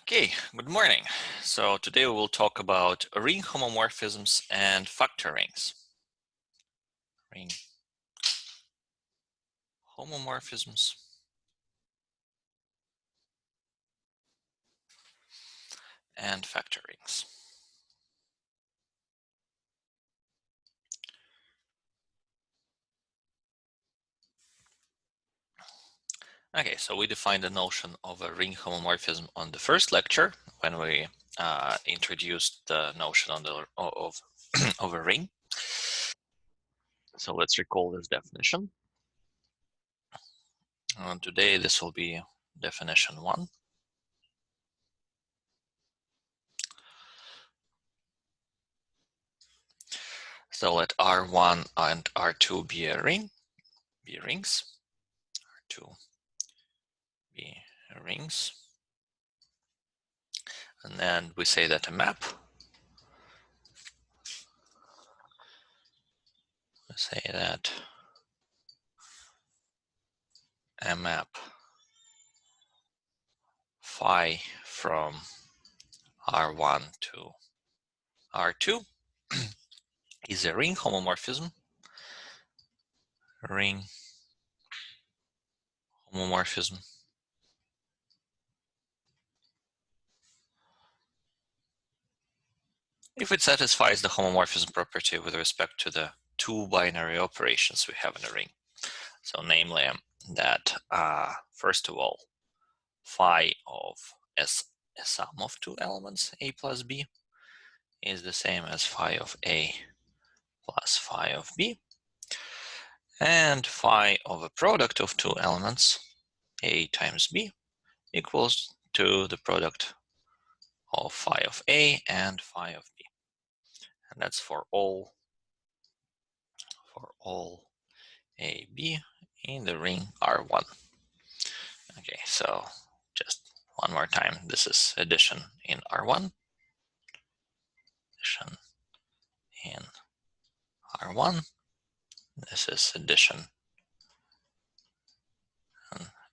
Okay, good morning. So today we will talk about ring homomorphisms and factor rings. Ring homomorphisms and factor rings. Okay, so we defined the notion of a ring homomorphism on the first lecture when we introduced the notion of a ring. So let's recall this definition. And today this will be definition 1. So let R1 and R2 be rings. R2 be rings. And then we say that a map, we say that a map phi from R1 to R2 is a ring homomorphism. Ring homomorphism. If it satisfies the homomorphism property with respect to the two binary operations we have in a ring. So namely that first of all, phi of a sum of two elements, a plus b, is the same as phi of a plus phi of b. And phi of a product of two elements, a times b, equals to the product of phi of a and phi of b. And that's for all a, b in the ring R1. Okay, so just one more time, this is addition in R1, addition in R1, this is addition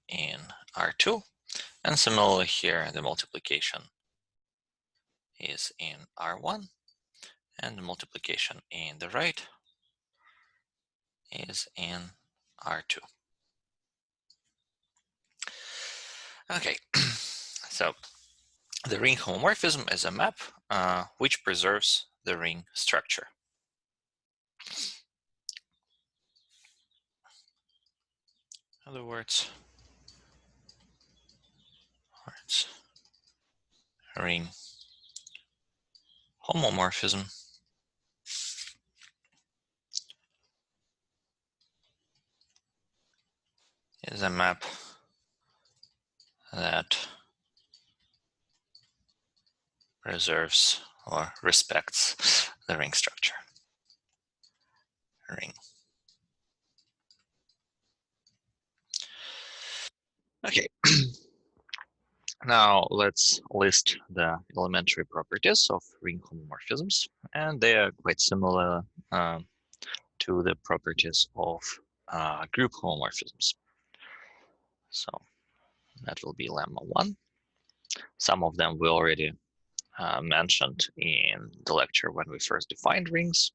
in R2, and similarly here the multiplication is in R1, and the multiplication in the right is in R2. Okay, so the ring homomorphism is a map which preserves the ring structure. In other words, ring homomorphism is a map that preserves or respects the ring structure. Ring. Okay. Now let's list the elementary properties of ring homomorphisms, and they are quite similar to the properties of group homomorphisms. So that will be lemma 1. Some of them we already mentioned in the lecture when we first defined rings.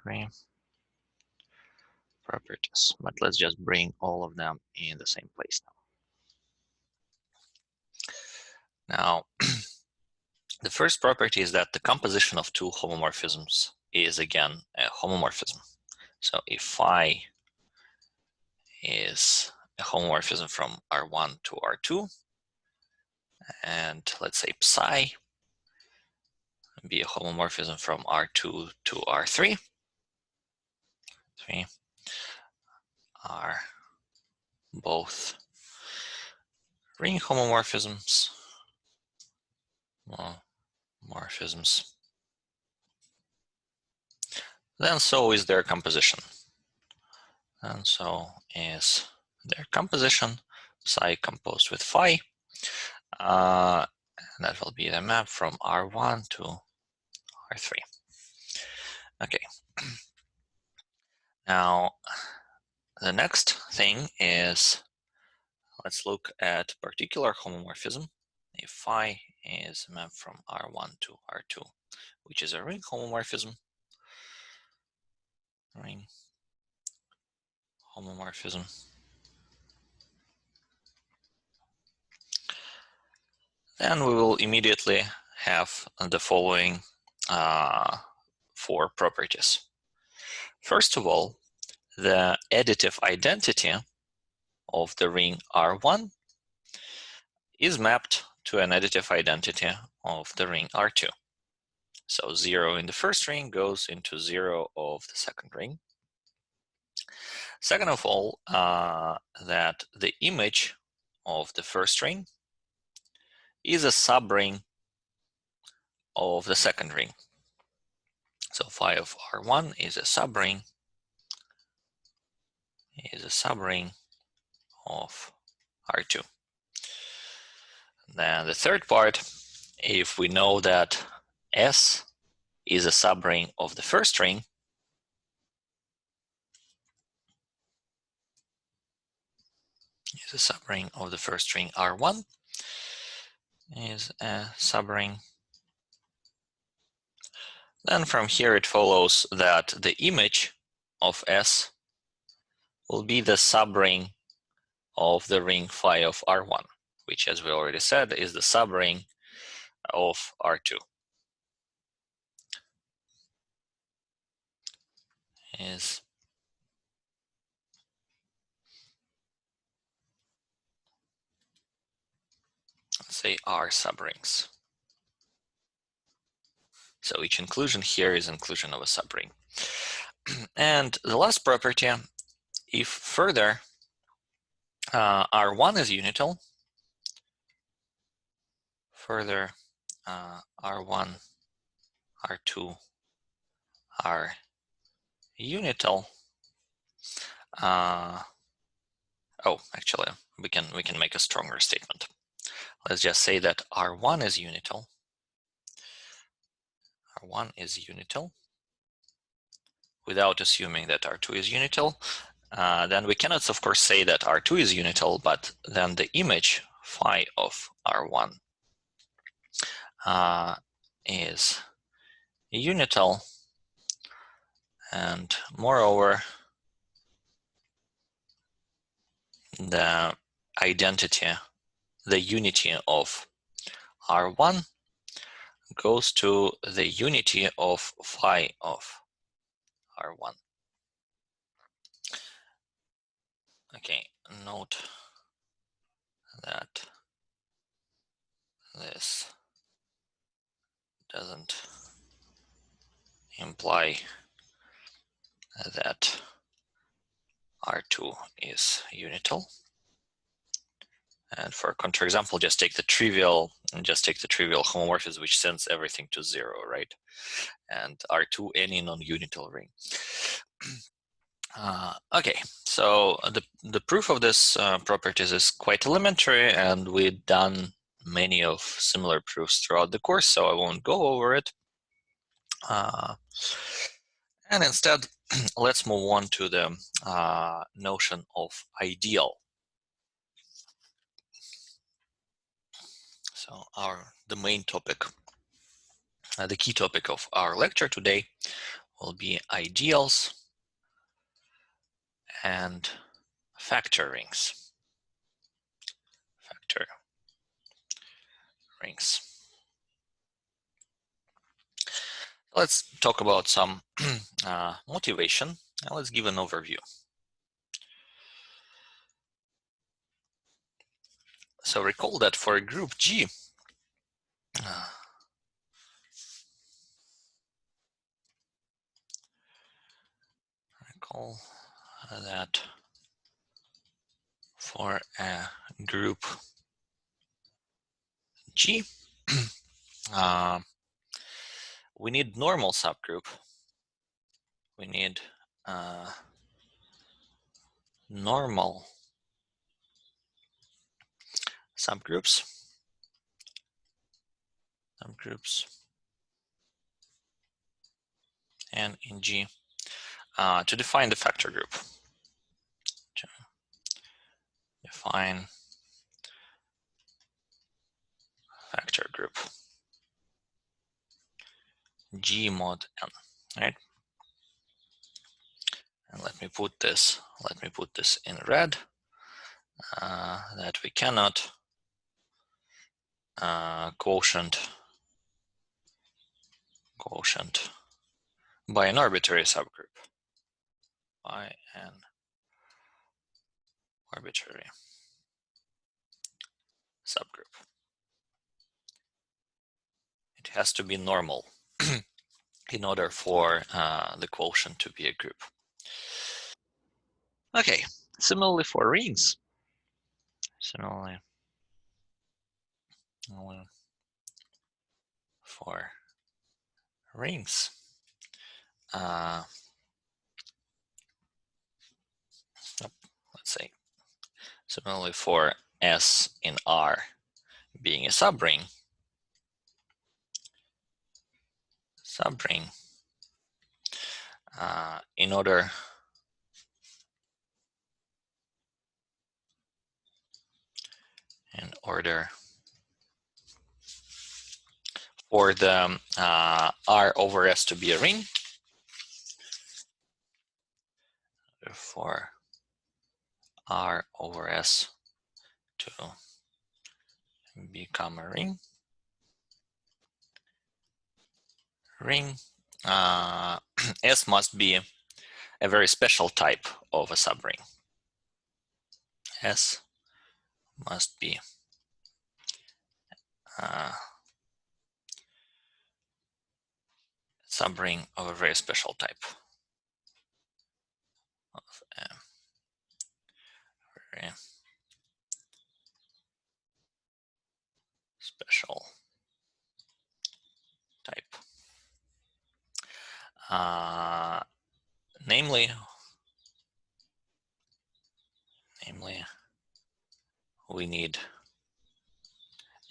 Ring properties, but let's just bring all of them in the same place now. Now, the first property is that the composition of two homomorphisms is again a homomorphism. So if phi is a homomorphism from R1 to R2, and let's say psi be a homomorphism from R2 to R3, are both ring homomorphisms, then so is their composition. And so is their composition, psi composed with phi. And that will be the map from R1 to R3. Okay. Now, the next thing is, let's look at particular homomorphism. If phi is mapped from R1 to R2, which is a ring homomorphism. Ring homomorphism. Then we will immediately have the following 4 properties. First of all, the additive identity of the ring R1 is mapped to an additive identity of the ring R2. So 0 in the first ring goes into 0 of the second ring. Second of all, that the image of the first ring is a subring of the second ring. So phi of R1 is a subring of R2. Then the third part, if we know that S is a subring of the first ring, is a subring of the first ring R1, is a subring. Then from here it follows that the image of S will be the subring of the ring phi of R1, which, as we already said, is the subring of R2. Is let's say R subrings. So each inclusion here is inclusion of a subring. And the last property, if further R1 is unital, further R1, R2 are unital. Actually, we can make a stronger statement. Let's just say that R1 is unital. R1 is unital without assuming that R2 is unital. Then we cannot, of course, say that R2 is unital, but then the image phi of R1 is unital, and moreover, the identity, the unity of R1 goes to the unity of phi of R1. Okay, note that this doesn't imply that R2 is unital. And for a counterexample, just take the trivial homomorphism which sends everything to 0, right? And R2 any non-unital ring. Okay, so the proof of this properties is quite elementary, and we've done many of similar proofs throughout the course, so I won't go over it. And instead, let's move on to the notion of ideal. So the main topic, the key topic of our lecture today will be ideals and factor rings. Factor rings. Let's talk about some motivation, and let's give an overview. So recall that for a group G, recall that for a group G, we need normal subgroup. We need normal subgroups. And in G to define the factor group. To define factor group G mod n, right? And let me put this in red, that we cannot quotient by an arbitrary subgroup, by an arbitrary subgroup. It has to be normal in order for the quotient to be a group. Okay, similarly for rings. Similarly for rings. Let's say similarly for S in R being a subring, in order for the R over S to be a ring, for R over S to become a ring, S must be a very special type of a subring. S must be subring of a very special type. Of a very special type. Namely, we need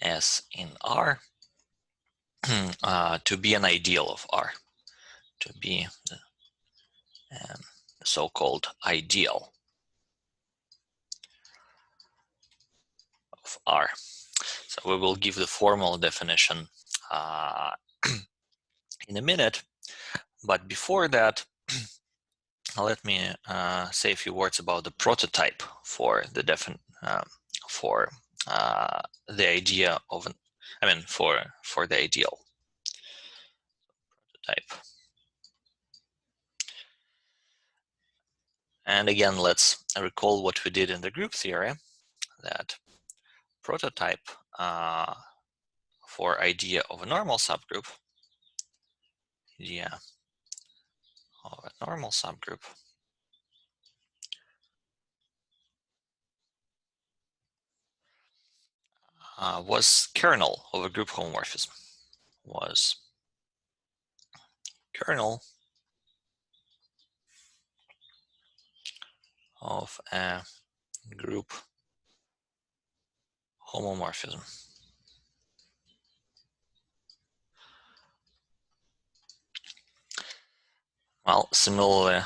S in R to be an ideal of R, to be the so-called ideal of R. So we will give the formal definition in a minute, but before that, let me say a few words about the prototype for the the idea of for the ideal. Prototype. And again, let's recall what we did in the group theory, that prototype for idea of a normal subgroup, was kernel of a group homomorphism, was kernel of a group homomorphism. Well, similarly,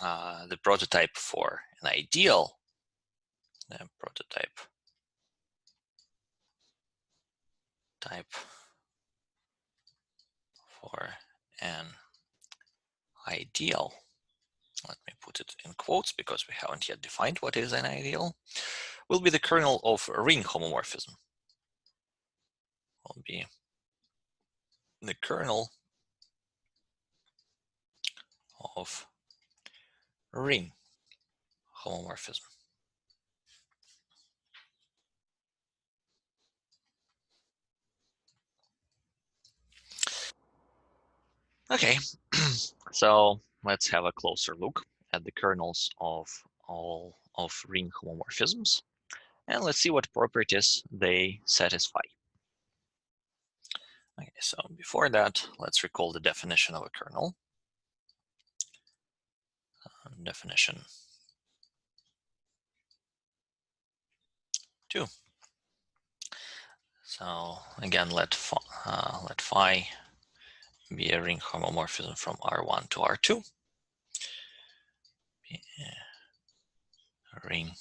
the prototype for an ideal, the prototype type for an ideal, let me put it in quotes because we haven't yet defined what is an ideal, will be the kernel of ring homomorphism. Will be the kernel of ring homomorphism. Okay, so let's have a closer look at the kernels of all of ring homomorphisms, and let's see what properties they satisfy. Okay, so before that, let's recall the definition of a kernel. Definition 2. So again, let phi be a ring homomorphism from R1 to R2. Be a ring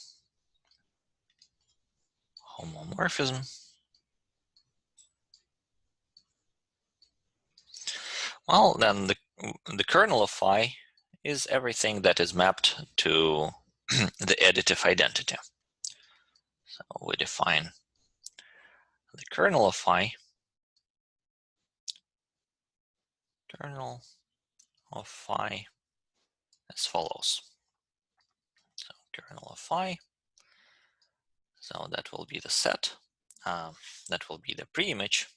homomorphism. Well, then the kernel of phi is everything that is mapped to the additive identity. So we define the kernel of phi as follows. So kernel of phi, so that will be the set, that will be the preimage,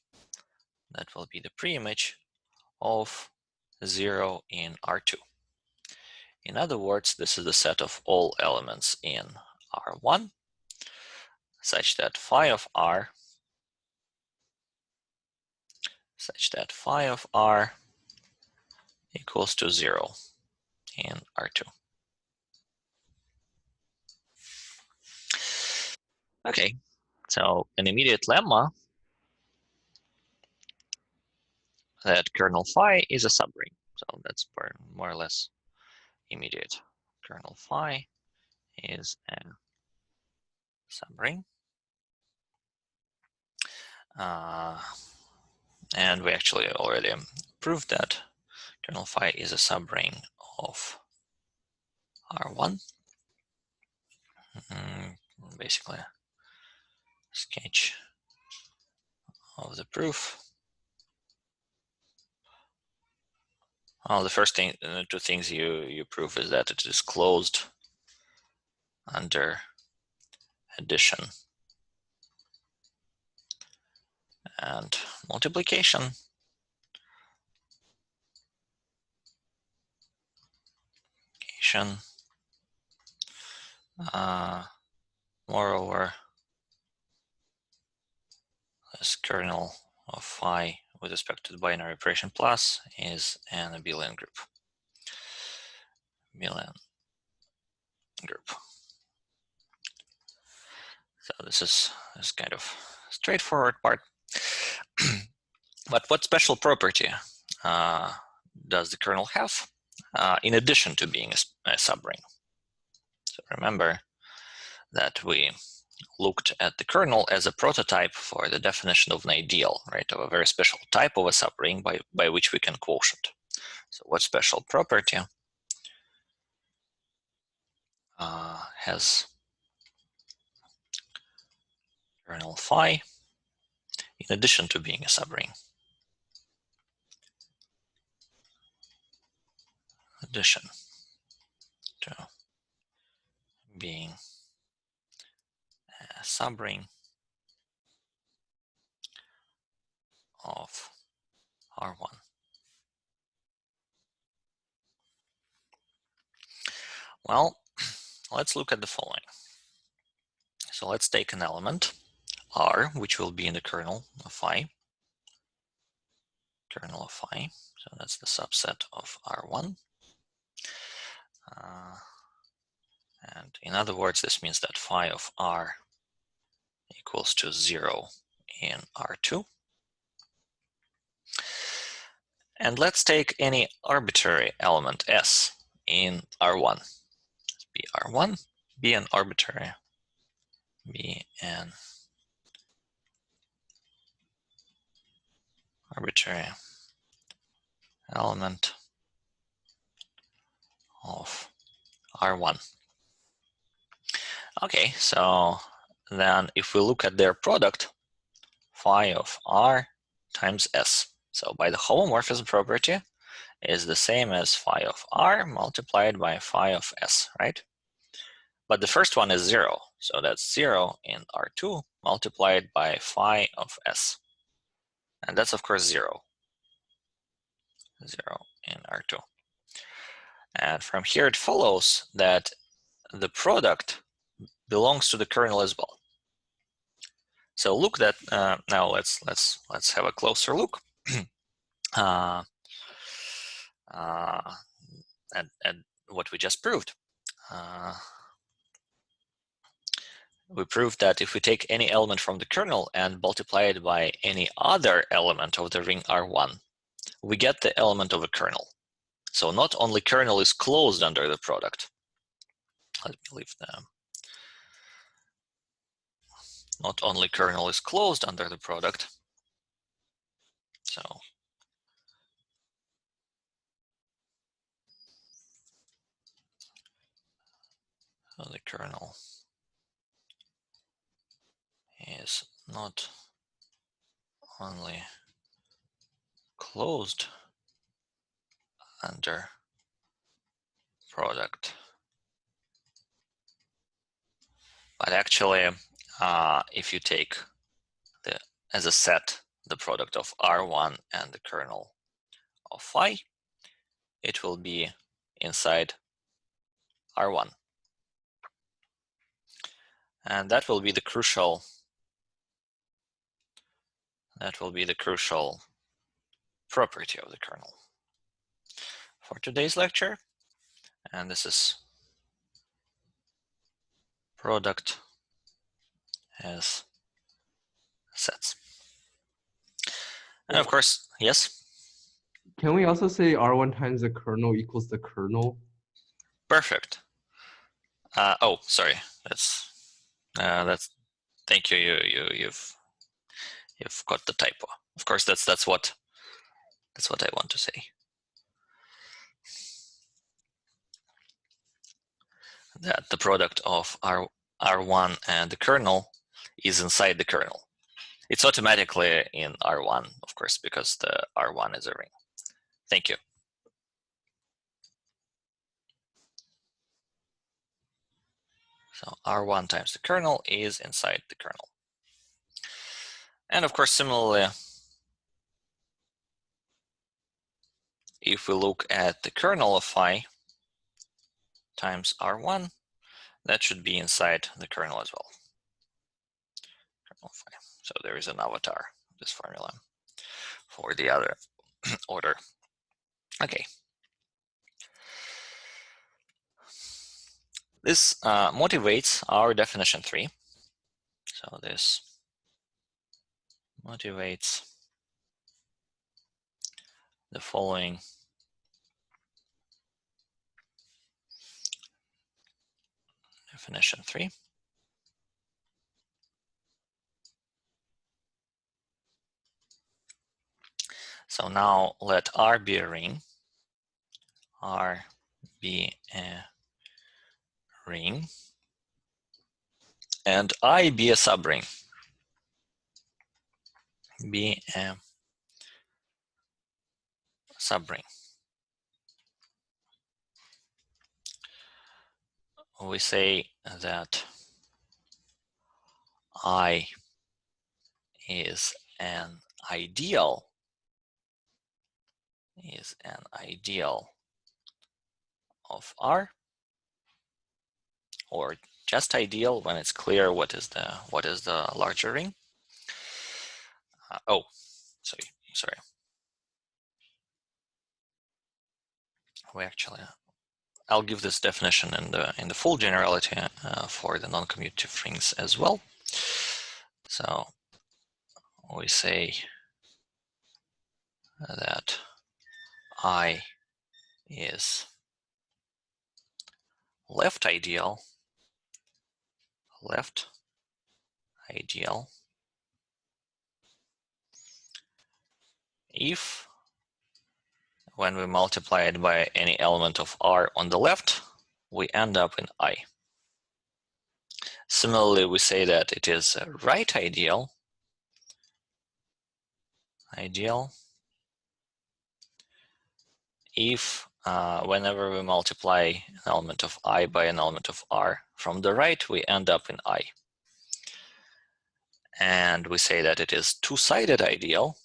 of 0 in R2. In other words, this is the set of all elements in R1, such that phi of R equals to 0 in R2. Okay, so an immediate lemma that kernel phi is a subring. So that's more or less immediate. Kernel phi is a subring. And we actually already proved that kernel phi is a subring of R1. Basically, a sketch of the proof. Well, the first thing, two things you prove is that it is closed under addition and multiplication. Moreover, this kernel of phi with respect to the binary operation plus is an abelian group. So this is kind of straightforward part. But what special property does the kernel have in addition to being a subring? So remember that we looked at the kernel as a prototype for the definition of an ideal, right, of a very special type of a subring by which we can quotient. So what special property has kernel phi in addition to being a subring? Addition to being a subring of R1. Well, let's look at the following. So let's take an element R, which will be in the kernel of phi. So that's the subset of R1. And in other words, this means that phi of R equals to 0 in R2. And let's take any arbitrary element S in R1. Let's be R1, be an arbitrary, element of R1. Okay, so then if we look at their product, phi of R times S. So by the homomorphism property is the same as phi of R multiplied by phi of S, right? But the first one is 0, so that's 0 in R2 multiplied by phi of S. And that's of course 0 in R2. And from here it follows that the product belongs to the kernel as well. So look that now let's have a closer look at what we just proved. We proved that if we take any element from the kernel and multiply it by any other element of the ring R1, we get the element of a kernel. So not only kernel is closed under the product. Let me leave not only kernel is closed under the product, so the kernel is not only closed under product, but actually if you take as a set the product of R1 and the kernel of phi, it will be inside R1. And that will be the crucial property of the kernel for today's lecture. And this is product as sets. And of course, yes? Can we also say R1 times the kernel equals the kernel? Perfect. Oh, sorry. That's thank you. You've got the typo. Of course, that's what I want to say. That the product of R1 and the kernel is inside the kernel. It's automatically in R1, of course, because the R1 is a ring. Thank you. So R1 times the kernel is inside the kernel. And of course, similarly, if we look at the kernel of phi times R1, that should be inside the kernel as well. Kernel of phi. So there is an avatar of this formula for the other order. Okay. This motivates our definition 3. So this motivates the following definition 3. So now let R be a ring. R be a ring. And I be a subring. Be a subring. We say that I is an ideal of R, or just ideal when it's clear what is the larger ring. Oh, sorry. We actually, I'll give this definition in the full generality for the non-commutative rings as well. So we say that I is left ideal if when we multiply it by any element of R on the left, we end up in I. Similarly, we say that it is a right ideal if whenever we multiply an element of I by an element of R from the right, we end up in I. And we say that it is two-sided ideal,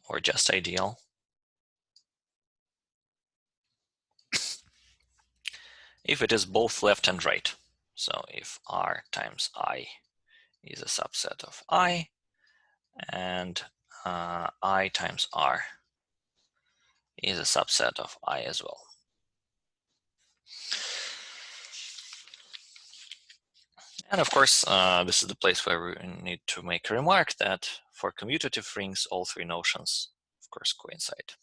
or just ideal if it is both left and right. So if R times I is a subset of I, and I times R is a subset of I as well. And of course, this is the place where we need to make a remark that for commutative rings, all three notions, of course, coincide.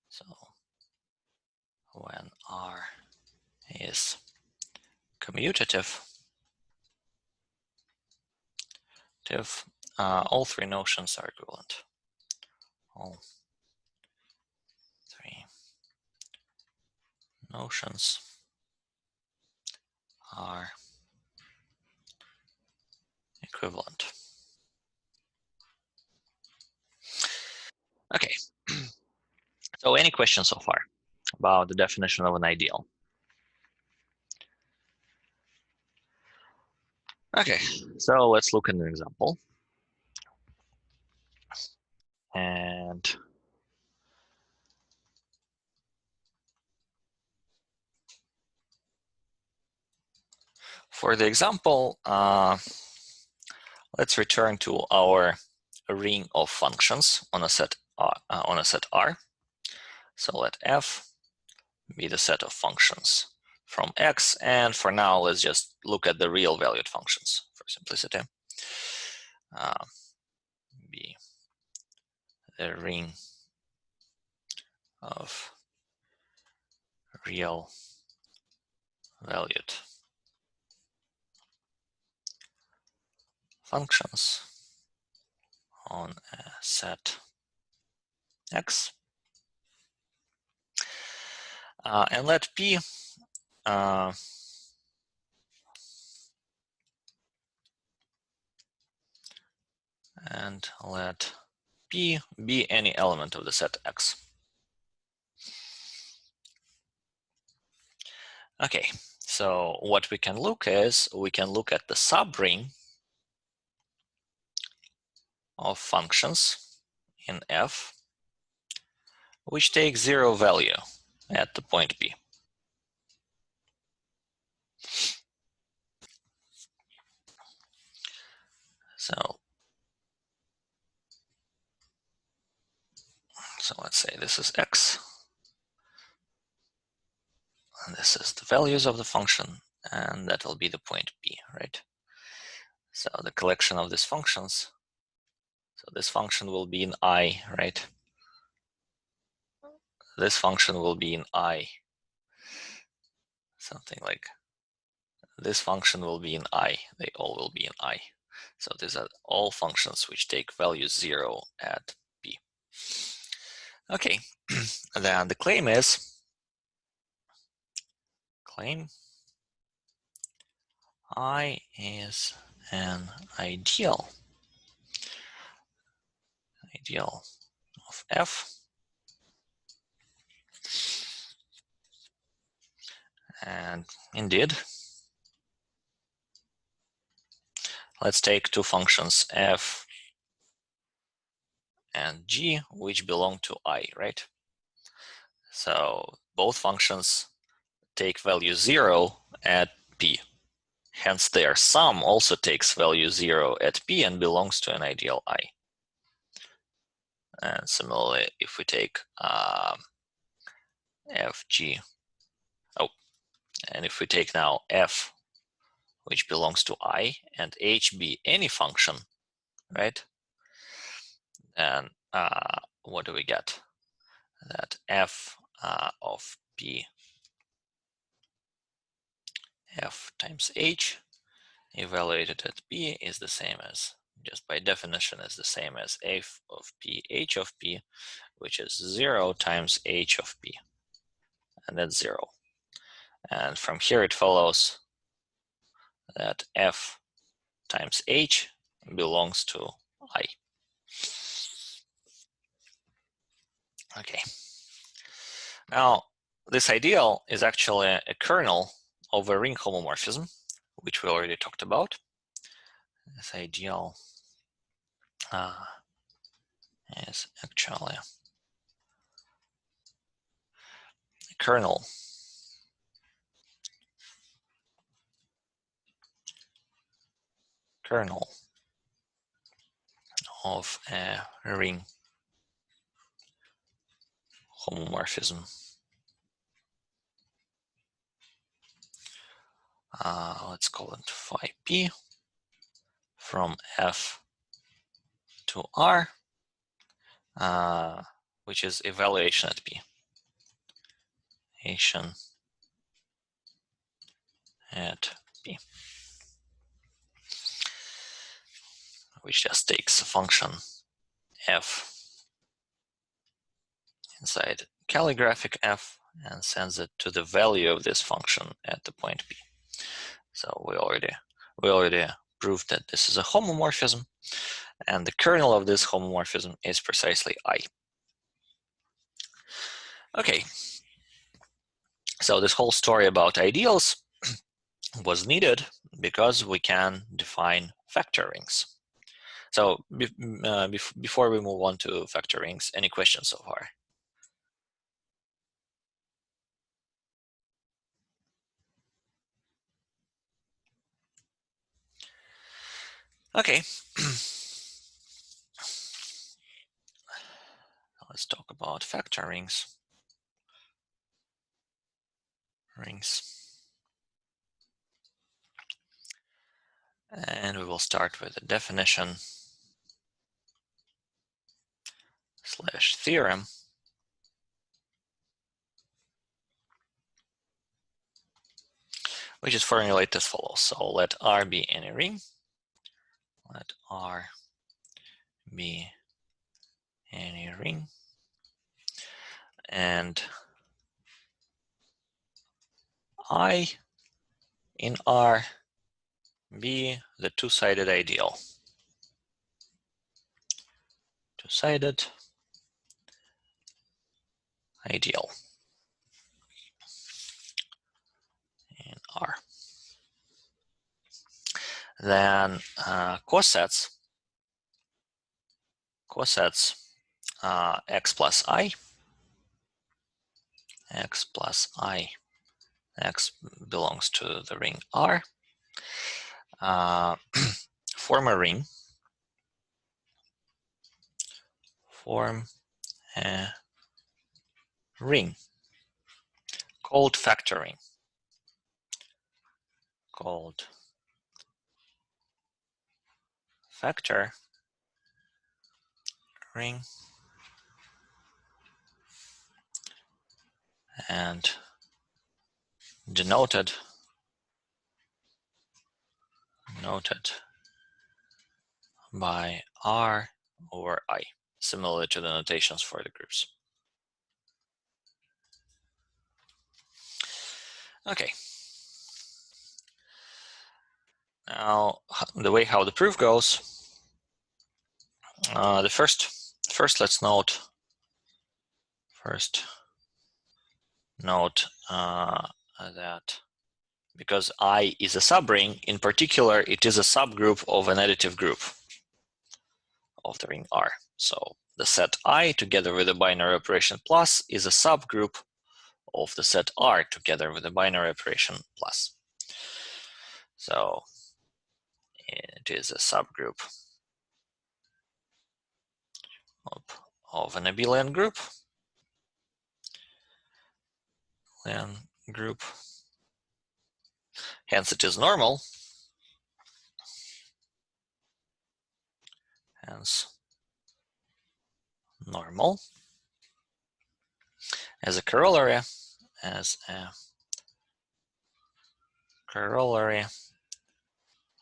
So when R is commutative, all three notions are equivalent. All three notions are equivalent. Okay. So any questions so far about the definition of an ideal? Okay, so let's look at an example. And for the example, let's return to our ring of functions on a set R. So let F be the set of functions from X, and for now, let's just look at the real valued functions for simplicity. Be the ring of real valued functions on a set X, and let P and let P be any element of the set X. Okay, so what we can look is, we can look at the subring of functions in F, which take 0 value at the point P. So let's say this is X, and this is the values of the function, and that will be the point P, right? So the collection of these functions, so this function will be in I, right? This function will be in I, something like this function will be in I, they all will be in I. So these are all functions which take value 0 at P. Okay, then the claim is, I is an ideal of F, and indeed, let's take two functions F and G, which belong to I, right? So both functions take value 0 at P. Hence, their sum also takes value 0 at P and belongs to an ideal I. And similarly, if we take FG, and if we take now F, which belongs to I, and H be any function, right? And what do we get? That F of P, F times H, evaluated at P, is the same as, just by definition, is the same as F of P, H of P, which is 0 times H of P, and that's 0. And from here it follows that F times H belongs to I. Okay. Now, this ideal is actually a kernel of a ring homomorphism, which we already talked about. This ideal is actually a kernel of a ring homomorphism. Let's call it phi p from F to R, which is evaluation at P. at B, which just takes a function f inside calligraphic f and sends it to the value of this function at the point B. So we already proved that this is a homomorphism, and the kernel of this homomorphism is precisely I. Okay, so this whole story about ideals was needed because we can define factor rings. So before we move on to factor rings, any questions so far? Okay. Let's talk about factor rings. And we will start with the definition / theorem. Which is formulated as follows. So let R be any ring. Let R be any ring. And I in R be the two-sided ideal. Two-sided ideal in R. Then cosets x plus I. X plus I. X belongs to the ring R. Form a ring. Form a ring called factoring. Called factor ring, and denoted by R over I, similar to the notations for the groups. Okay. Now, the way how the proof goes, first let's note that because I is a subring, in particular, it is a subgroup of an additive group of the ring R. So the set I together with the binary operation plus is a subgroup of the set R together with the binary operation plus. So it is a subgroup of an abelian group. Hence it is normal. Hence normal. As a corollary,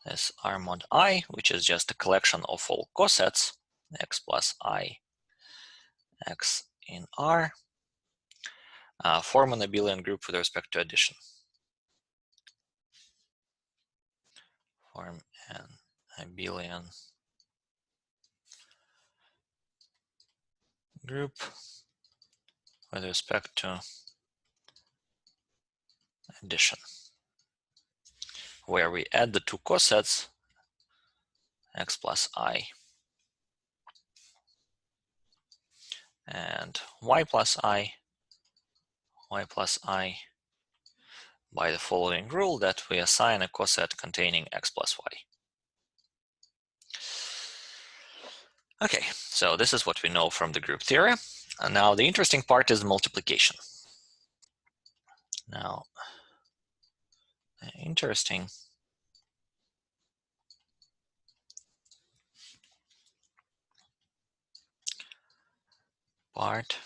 is R mod I, which is just a collection of all cosets, x plus I, x in R, form an abelian group with respect to addition. Form an abelian group with respect to addition, where we add the two cosets, x plus I and y plus I, by the following rule that we assign a coset containing x plus y. Okay, so this is what we know from the group theory. And now the interesting part is the multiplication. Now, the interesting part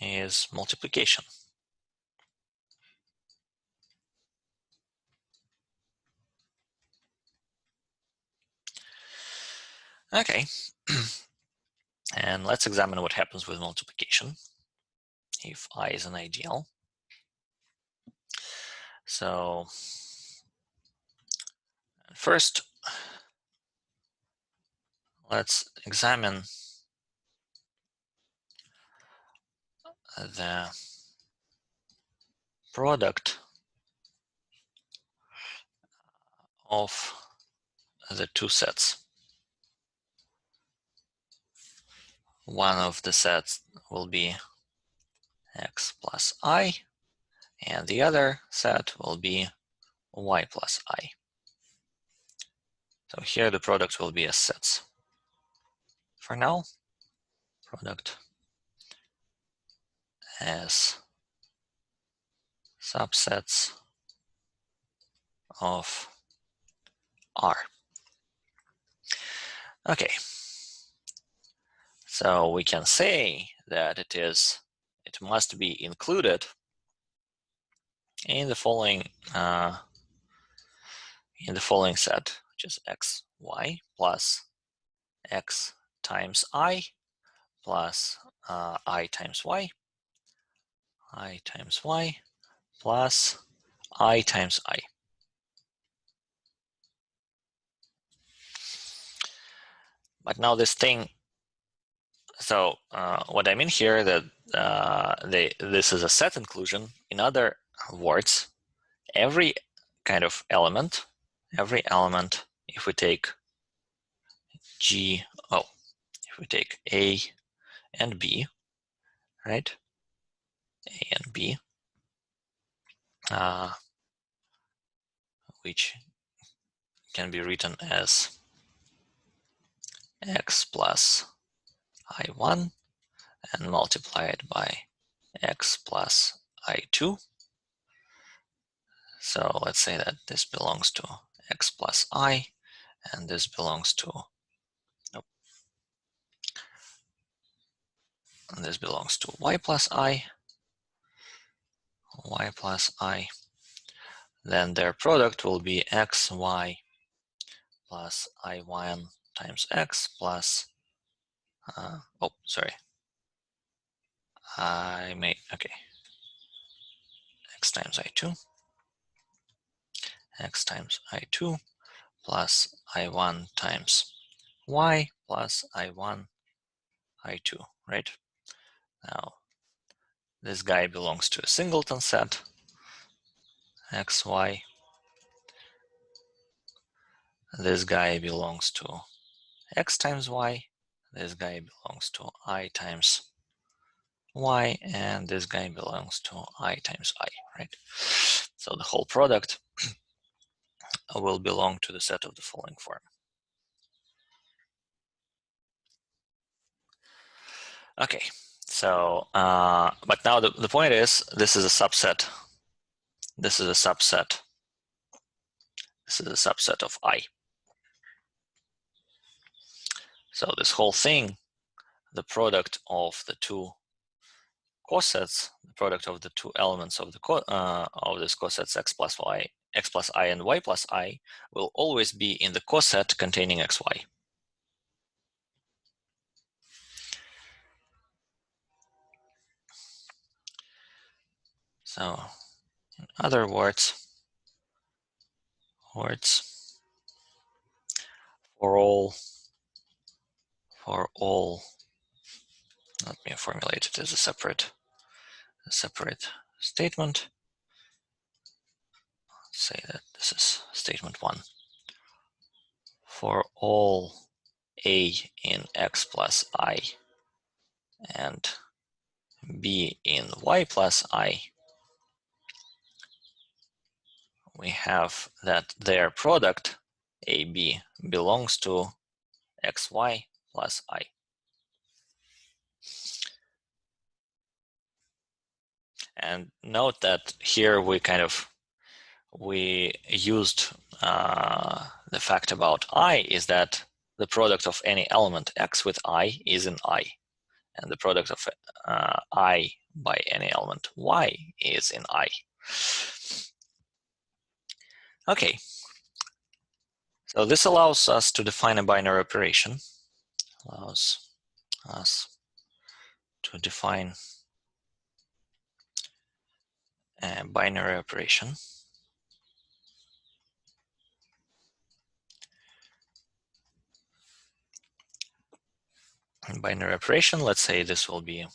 is multiplication. Okay, and let's examine what happens with multiplication if I is an ideal. So first, let's examine the product of the two sets. One of the sets will be x plus I, and the other set will be y plus I. So here the product will be as sets. For now, product as subsets of R. Okay, so we can say that it must be included in the following set, which is x, y plus x times I plus I times y plus I times I. But now this thing, so what I mean here that this is a set inclusion. In other words, every kind of element, if we take if we take A and B, right? A and B, which can be written as x plus I1 and multiplied by x plus I2. So let's say that this belongs to x plus I, and this belongs to, and this belongs to y plus I, then their product will be xy plus I1 times x plus, x times I2 plus I1 times y plus I1 I2, right? Now, this guy belongs to a singleton set, xy. This guy belongs to x times y. This guy belongs to I times y, and this guy belongs to I times I, right? So the whole product will belong to the set of the following form. Okay, so, but now the point is, this is a subset. This is a subset of I. So this whole thing, the product of the two cosets, the product of the two elements of the of this cosets x plus I and y plus I will always be in the coset containing xy. So, in other words, for all, let me formulate it as a separate statement. Let's say that this is statement 1. For all a in x plus I and b in y plus I, we have that their product AB belongs to xy plus I. And note that here we used the fact about I is that the product of any element x with I is in I, and the product of I by any element y is in I. Okay, so this allows us to define a binary operation allows us to define a binary operation. Binary operation, let's say this will be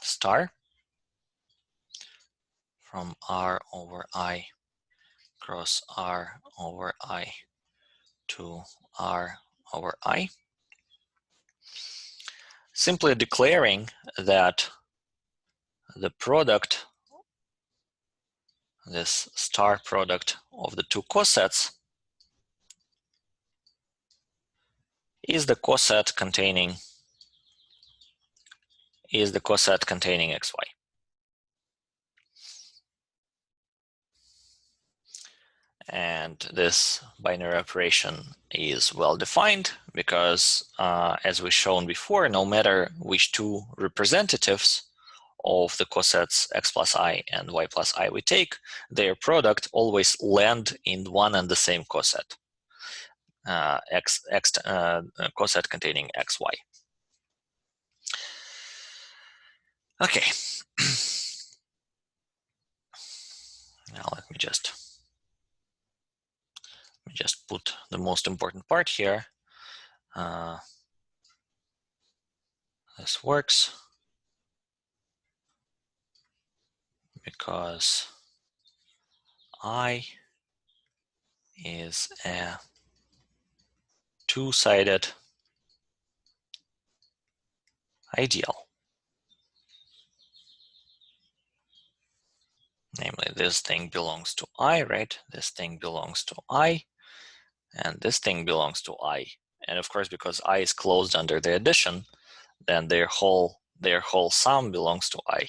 star from R over I cross R over I to R over I, simply declaring that the product, this star product of the two cosets, is the coset containing xy. And this binary operation is well defined because, as we've shown before, no matter which two representatives of the cosets x plus I and y plus I we take, their product always land in one and the same coset, coset containing xy. Okay. Now let me just put the most important part here. This works because I is a two-sided ideal. Namely, this thing belongs to I, right? This thing belongs to I, and this thing belongs to I. And of course, because I is closed under the addition, then their whole sum belongs to I.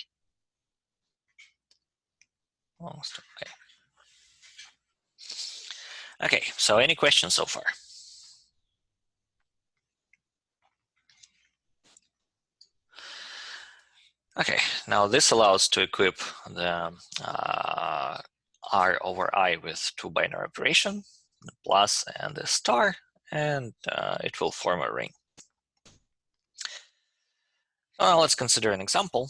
Belongs to I. Okay, so any questions so far? Okay, now this allows to equip the R over I with two binary operation, the plus and the star, and it will form a ring. Let's consider an example.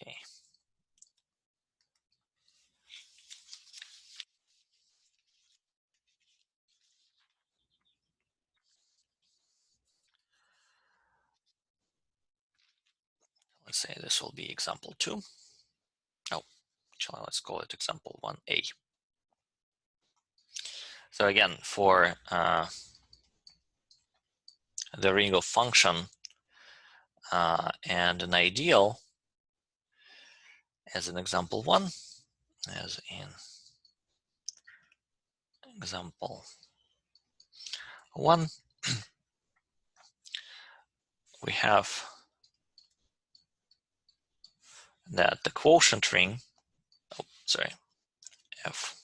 Okay. Let's say this will be example 2. Oh, actually, let's call it example 1a. So again, for the ring of function and an ideal, as in example 1, as in example 1, we have that the quotient ring, F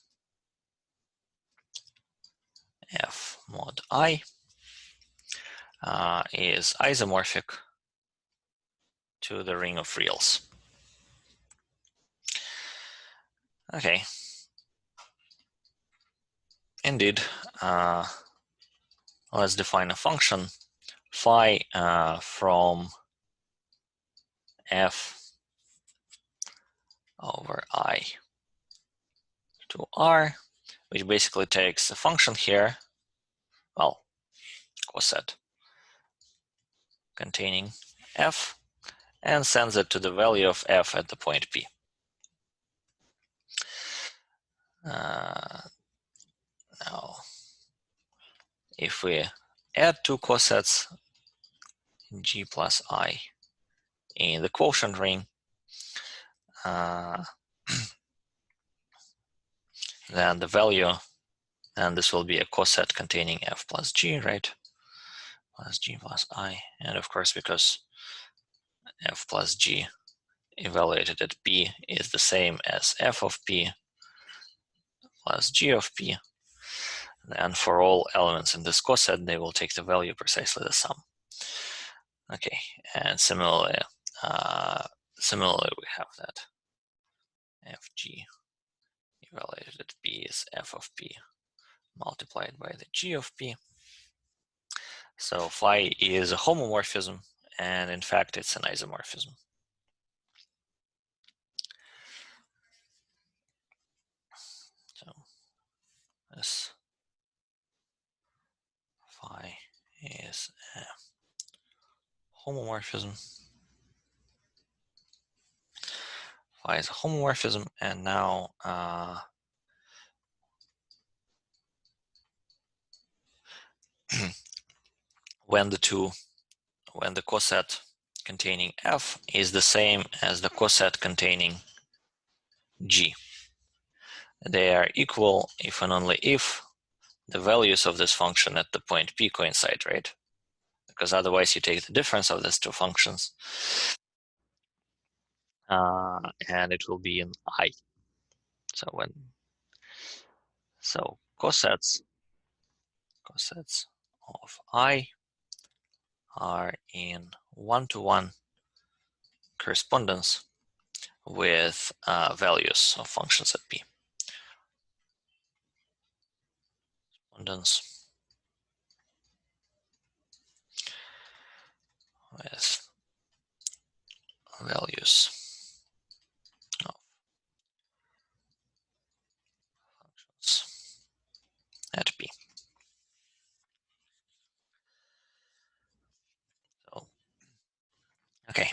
mod I is isomorphic to the ring of reals. Okay. Indeed, let's define a function phi from F over I to R, which basically takes a function here, well, coset containing F, and sends it to the value of F at the point P. Now, if we add two cosets, G plus I, in the quotient ring, then the value, and this will be a coset containing F plus G, right? Plus G plus I, and of course, because F plus G evaluated at P is the same as F of P plus G of P, and for all elements in this coset, they will take the value precisely the sum. Okay, and similarly, we have that Fg evaluated at P is F of P multiplied by the G of P. So phi is a homomorphism, and in fact, it's an isomorphism. So this phi is a homomorphism. Phi is a homomorphism, and now when the coset containing F is the same as the coset containing G, they are equal if and only if the values of this function at the point P coincide, right? Because otherwise you take the difference of these two functions and it will be in I. So cosets of I are in one-to-one correspondence with values of functions at P. Correspondence with values of functions at P. So, okay.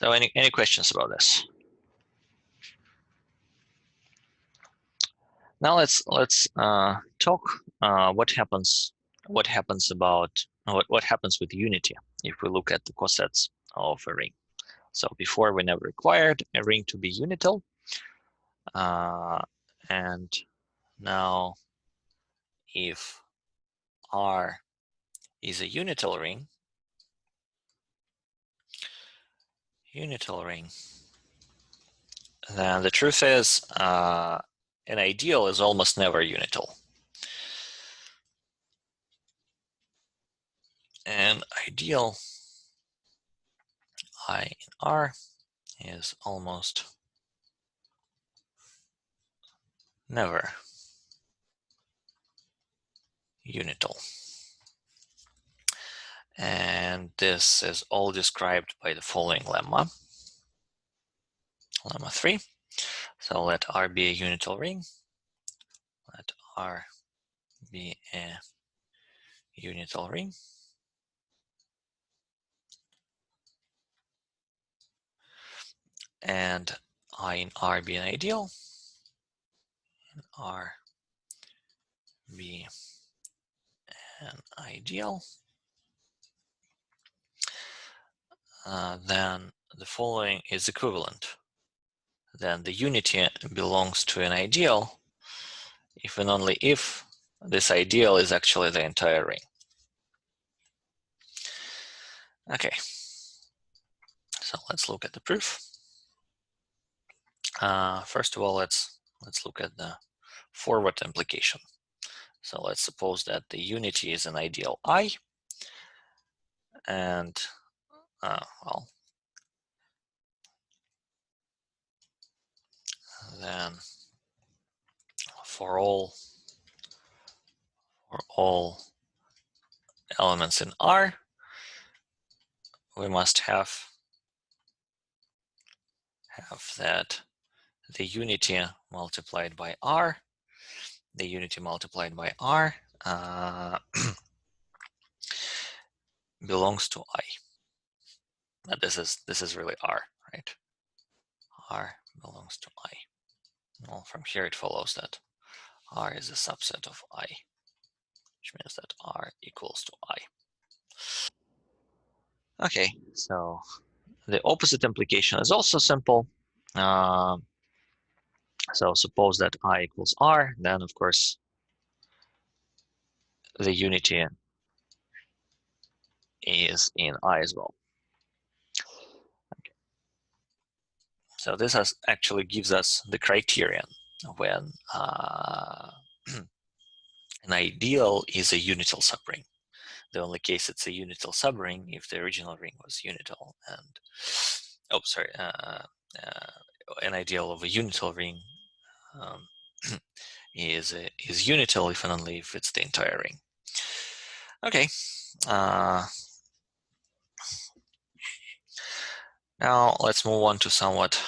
So any questions about this? Now let's talk what happens with unity if we look at the cosets of a ring. So before we never required a ring to be unital, and now if R is a unital ring, then the truth is an ideal is almost never unital. An ideal I in R is almost never unital. And this is all described by the following lemma. Lemma 3. So let R be a unital ring. Let R be a unital ring. And I in R be an ideal. And R be an ideal. Then the following is equivalent. Then the unity belongs to an ideal if and only if this ideal is actually the entire ring. Okay, so let's look at the proof. First of all, let's look at the forward implication. So let's suppose that the unity is an ideal I, and well, then for all elements in R, we must have that the unity multiplied by R, belongs to I. But this is really R, right? R belongs to I. Well, from here it follows that R is a subset of I, which means that R equals to I. Okay, so the opposite implication is also simple. So suppose that I equals R, then of course the unity is in I as well. Okay. So this actually gives us the criterion when an ideal is a unital subring. The only case it's a unital subring if the original ring was unital, and oh, sorry, an ideal of a unital ring is unital if and only if it's the entire ring. Okay. Now let's move on to somewhat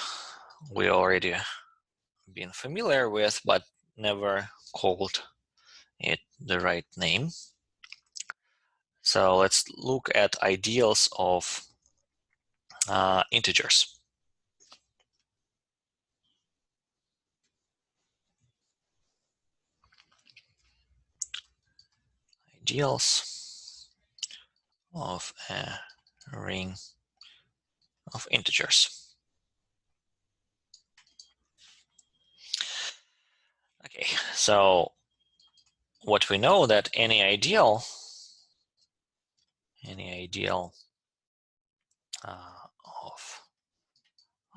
we already been familiar with, but never called it the right name. So let's look at ideals of integers. Ideals of a ring of integers. Okay, so what we know that any ideal of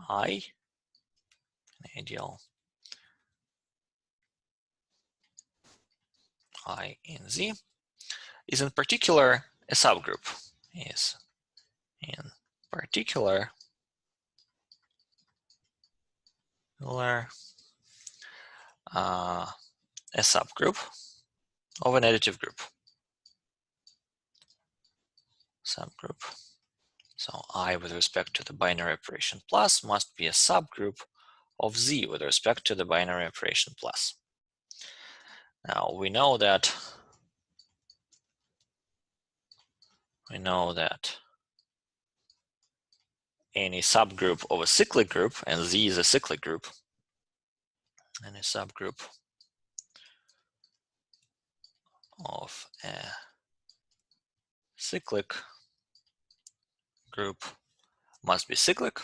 I, an ideal I in Z, is in particular a subgroup. Is in particular a subgroup of an additive group. Subgroup. So I with respect to the binary operation plus must be a subgroup of Z with respect to the binary operation plus. Now we know that any subgroup of a cyclic group, and Z is a cyclic group, any subgroup of a cyclic group must be cyclic,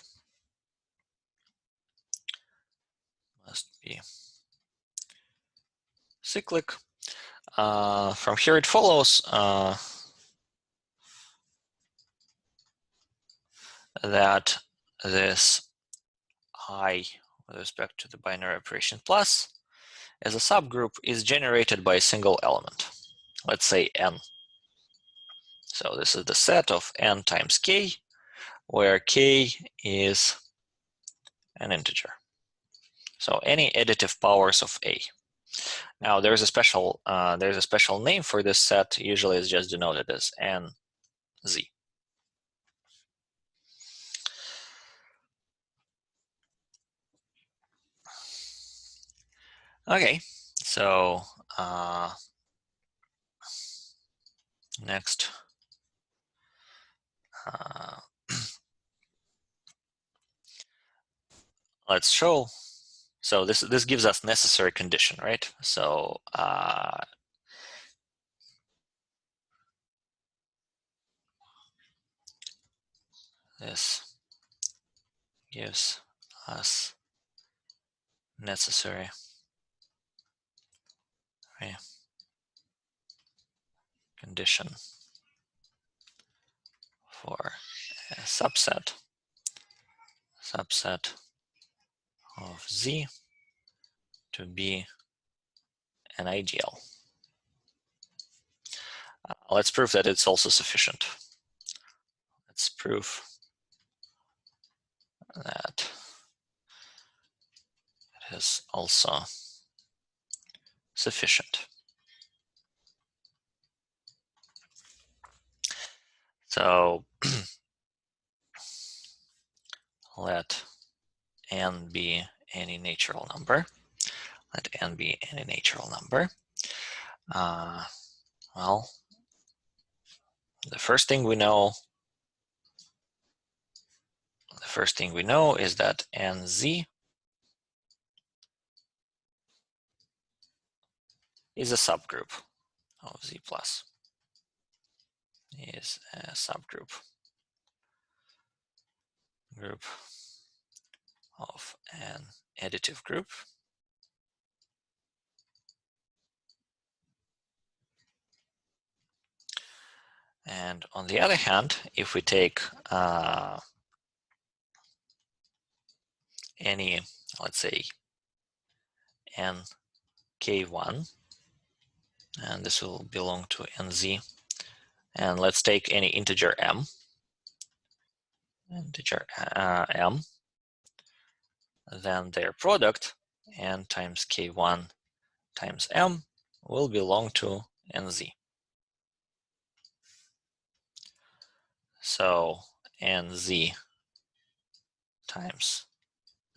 from here it follows that this I with respect to the binary operation plus as a subgroup is generated by a single element. Let's say n. So this is the set of n times k, where k is an integer. So any additive powers of a. Now there's a special name for this set. Usually it's just denoted as nz. Okay, so next, let's show. So this gives us necessary condition, right? So this gives us necessary condition for a subset of Z to be an ideal. Let's prove that it's also sufficient. Let's prove that it is also sufficient. So let n be any natural number. Let n be any natural number. Well, the first thing we know is that nz is a subgroup of Z plus. Is a subgroup of an additive group. And on the other hand, if we take any, let's say, nk1, and this will belong to nz, and let's take any integer m, integer m, then their product n times k1 times m will belong to nz. So nz times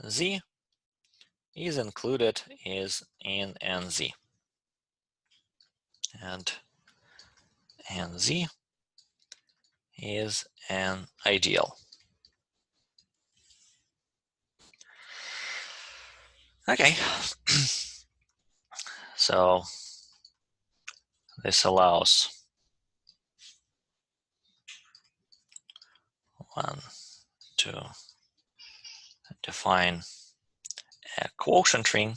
z is included is in nz, and nz is an ideal. Okay, so this allows one to define a quotient ring,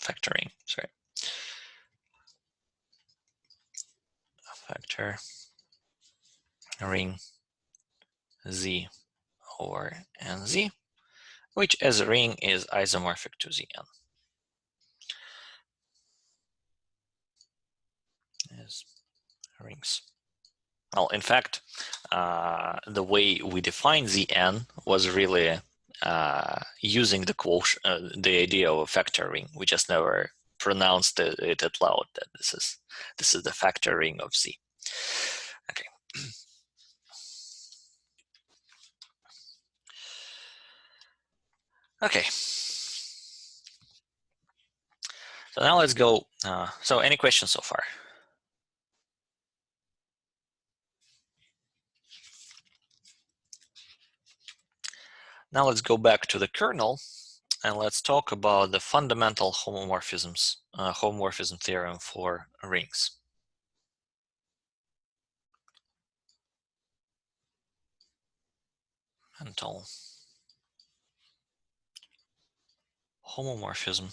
factor ring z over nz, which as a ring is isomorphic to Zn. As rings. Well, in fact, the way we define Zn was really using the quotient, the idea of a factor ring. We just never pronounced it out loud that this is the factor ring of Z. Okay. Okay. So now let's go. So any questions so far? Now let's go back to the kernel and let's talk about the fundamental homomorphism theorem for rings. Fundamental homomorphism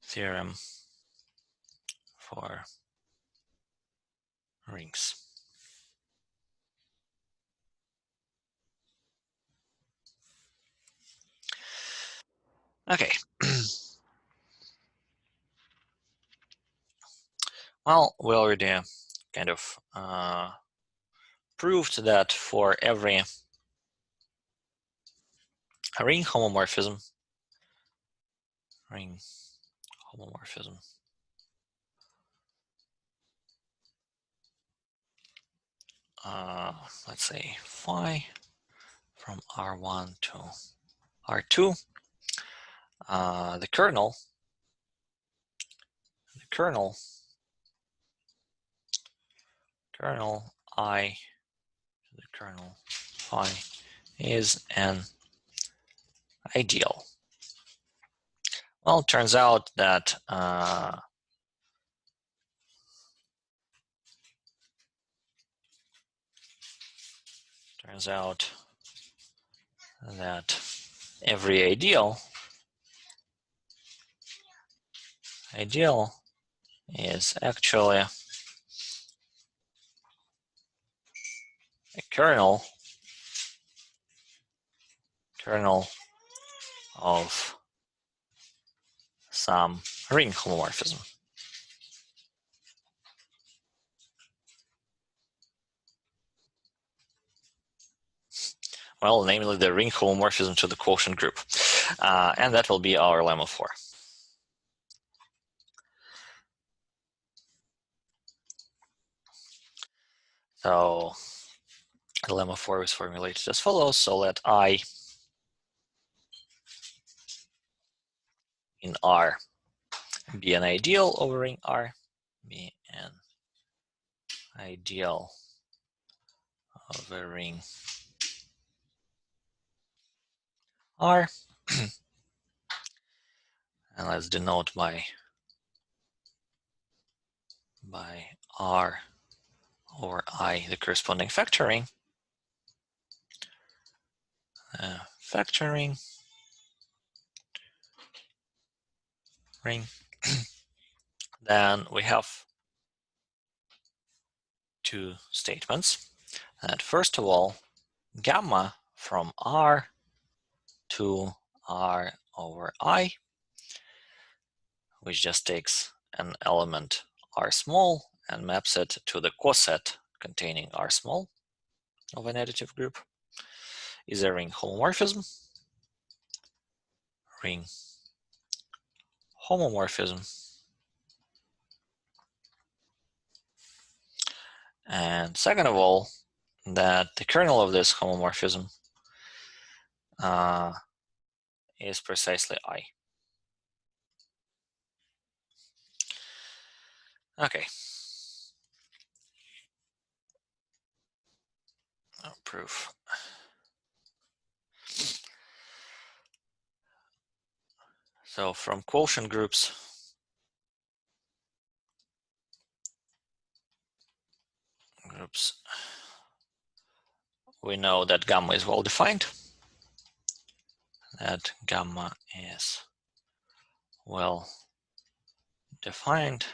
theorem for rings. Okay. Well, we already kind of proved that for every ring homomorphism, let's say phi from R1 to R2, the kernel I, the kernel phi is an ideal. Well, it turns out that every ideal is actually a kernel of some ring homomorphism. Well, namely the ring homomorphism to the quotient group. And that will be our lemma 4. So the lemma 4 is formulated as follows. So let I in R be an ideal over ring R, be an ideal over ring R. And let's denote by R over I the corresponding factoring. Factoring ring. Then we have two statements. And first of all, gamma from R to R over I, which just takes an element R small and maps it to the coset containing R small of an additive group is a ring homomorphism. Ring homomorphism. And second of all, that the kernel of this homomorphism is precisely I. Okay. Proof. So from quotient groups, we know that gamma is well defined. That gamma is well defined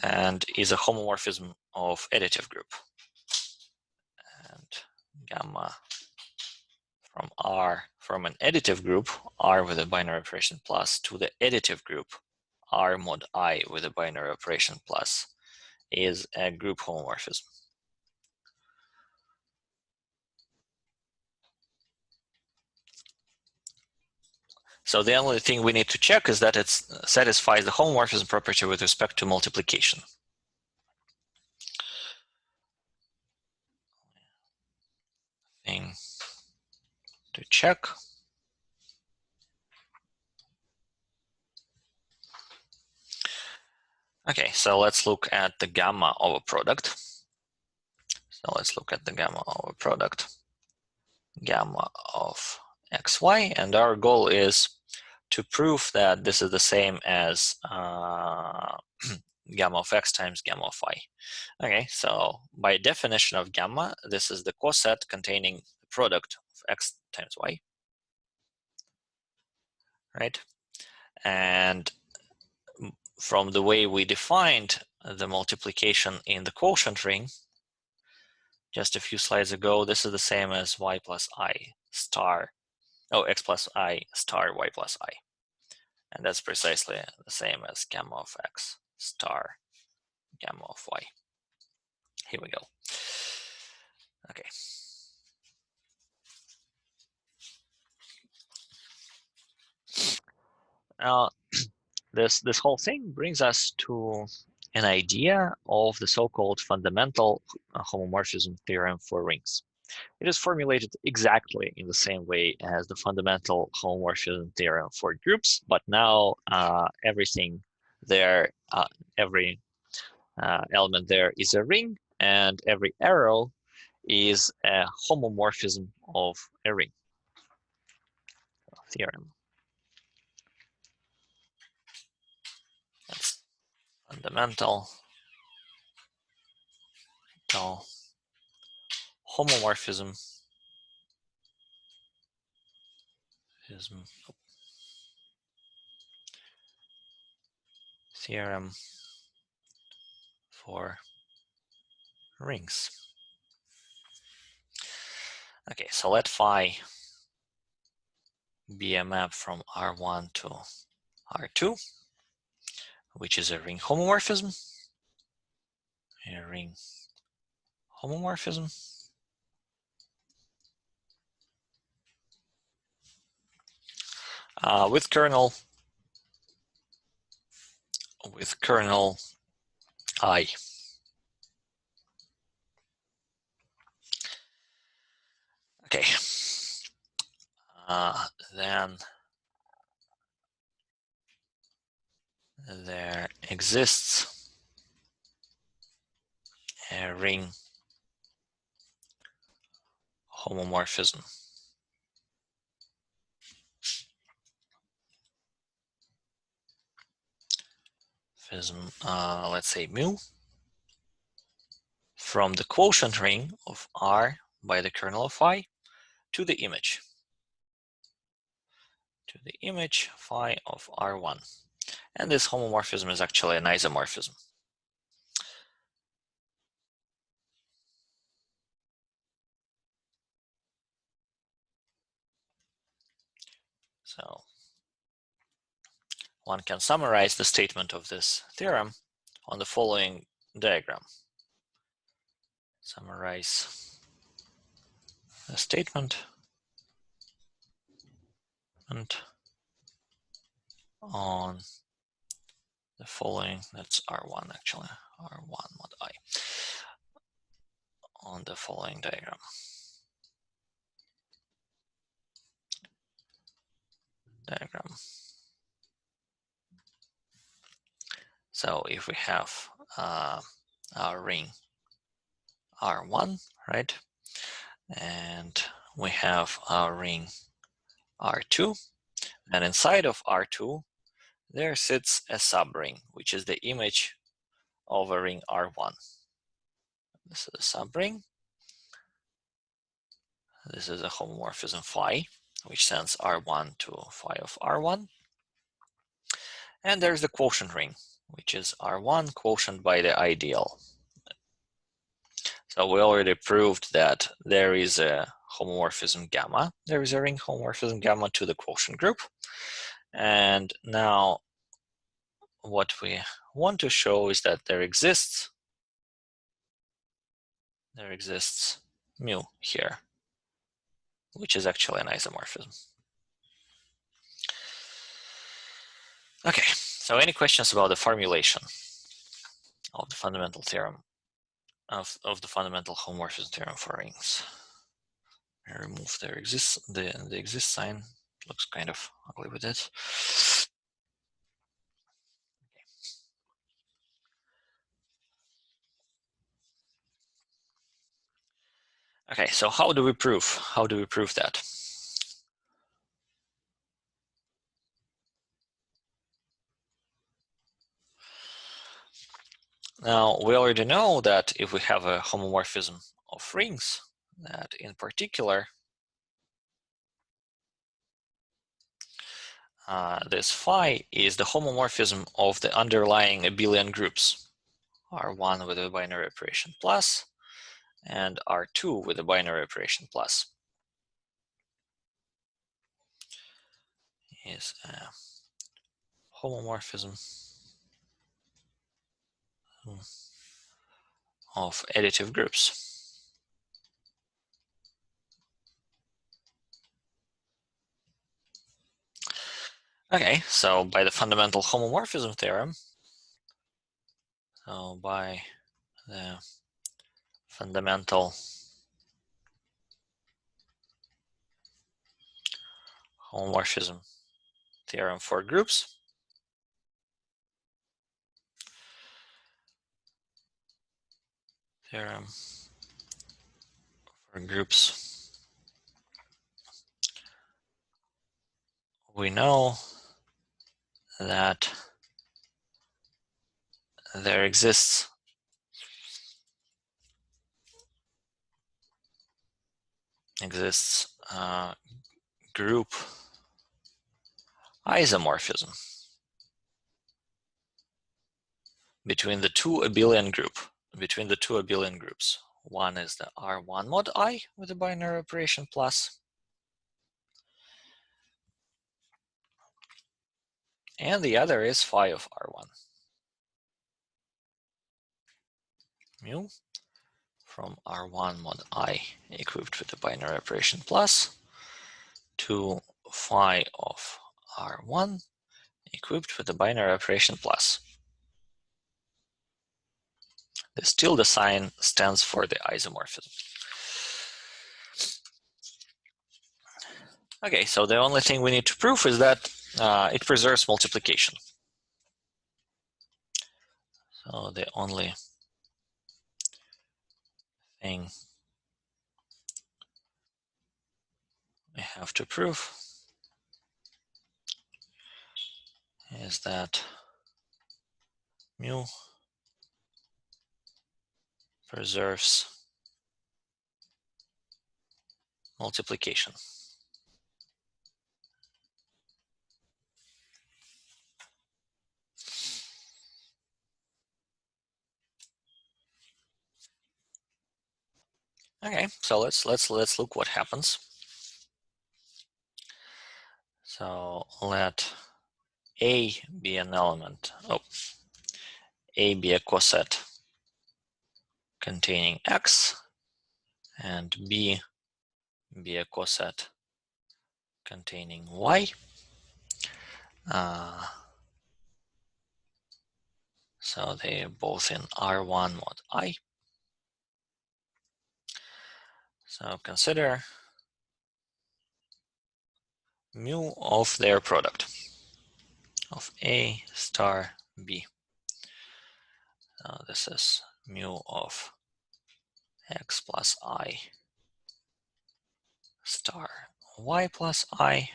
and is a homomorphism of additive group. And gamma from R, from an additive group, R with a binary operation plus, to the additive group, R mod I with a binary operation plus, is a group homomorphism. So the only thing we need to check is that it satisfies the homomorphism property with respect to multiplication. Thing to check. Okay, so let's look at the gamma of a product. So let's look at the gamma of a product, gamma of xy, and our goal is to prove that this is the same as gamma of x times gamma of y. Okay, so by definition of gamma, this is the coset containing the product of x times y, right? And from the way we defined the multiplication in the quotient ring just a few slides ago, this is the same as y plus I star, x plus I star y plus I. And that's precisely the same as gamma of x star gamma of y. Here we go. Okay. This whole thing brings us to an idea of the so-called fundamental homomorphism theorem for rings. It is formulated exactly in the same way as the fundamental homomorphism theorem for groups, but now everything there, every element there is a ring, and every arrow is a homomorphism of a ring. Theorem. That's fundamental homomorphism. Theorem for rings. Okay, so let phi be a map from R1 to R2, which is a ring homomorphism. A ring homomorphism. With kernel I. Okay. Then there exists a ring homomorphism. Let's say mu, from the quotient ring of R by the kernel of phi to the image phi of R1. And this homomorphism is actually an isomorphism. So one can summarize the statement of this theorem on the following diagram. Summarize the statement and on the following, that's R1 actually, R1 mod I, on the following diagram. So if we have our ring R1, right, and we have our ring R2, and inside of R2 there sits a subring, which is the image of a ring R1. This is a subring. This is a homomorphism phi, which sends R1 to phi of R1. And there's the quotient ring, which is R1 quotient by the ideal. So we already proved that there is a homomorphism gamma. There is a ring homomorphism gamma to the quotient group. And now what we want to show is that there exists mu here, which is actually an isomorphism. Okay, so any questions about the formulation of the fundamental theorem, of the fundamental homomorphism theorem for rings? I remove the exist sign. Looks kind of ugly with it. Okay, so how do we prove that? Now, we already know that if we have a homomorphism of rings, that in particular, this phi is the homomorphism of the underlying abelian groups, R1 with a binary operation plus, and R2 with a binary operation plus. Is a homomorphism of additive groups. Okay, so by the fundamental homomorphism theorem, so by the fundamental homomorphism theorem for groups, we know that there exists group isomorphism between the two abelian groups. One is the R1 mod I with a binary operation plus, and the other is phi of R1. Mu from R1 mod I equipped with the binary operation plus to phi of R1 equipped with the binary operation plus. The tilde sign stands for the isomorphism. Okay, so the only thing we need to prove is that it preserves multiplication. So the only thing we have to prove is that mu preserves multiplication. Okay, so let's look what happens. So let A be an element. A be a coset containing X, and B be a coset containing Y. So they are both in R1 mod I. So consider mu of their product of A star B. This is mu of X plus I star Y plus I,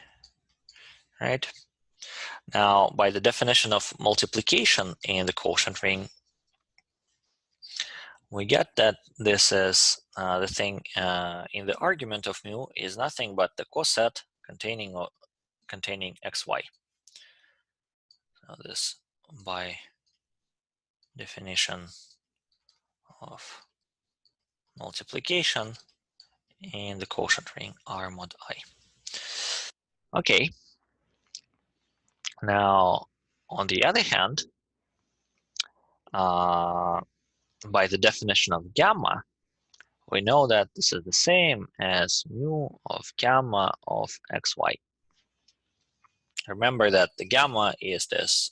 right? Now, by the definition of multiplication in the quotient ring, we get that this is the thing in the argument of mu is nothing but the coset containing xy. So this by definition of multiplication in the quotient ring R mod I. Okay. Now, on the other hand, by the definition of gamma, we know that this is the same as mu of gamma of xy. Remember that the gamma is this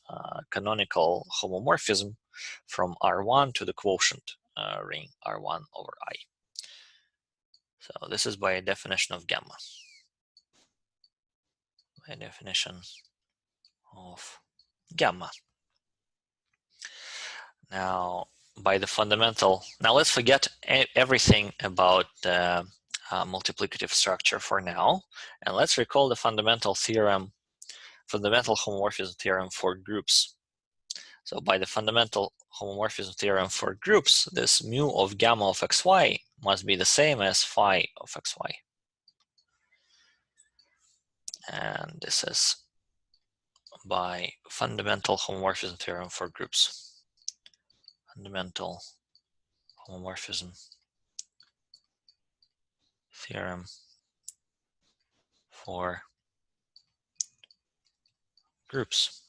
canonical homomorphism from R1 to the quotient ring R1 over I. So this is by definition of gamma. By definition of gamma. Now, by the fundamental, now let's forget everything about the multiplicative structure for now, and let's recall the fundamental theorem, fundamental homomorphism theorem for groups. So by the fundamental homomorphism theorem for groups, this mu of gamma of xy must be the same as phi of xy. And this is by fundamental homomorphism theorem for groups. Fundamental homomorphism theorem for groups.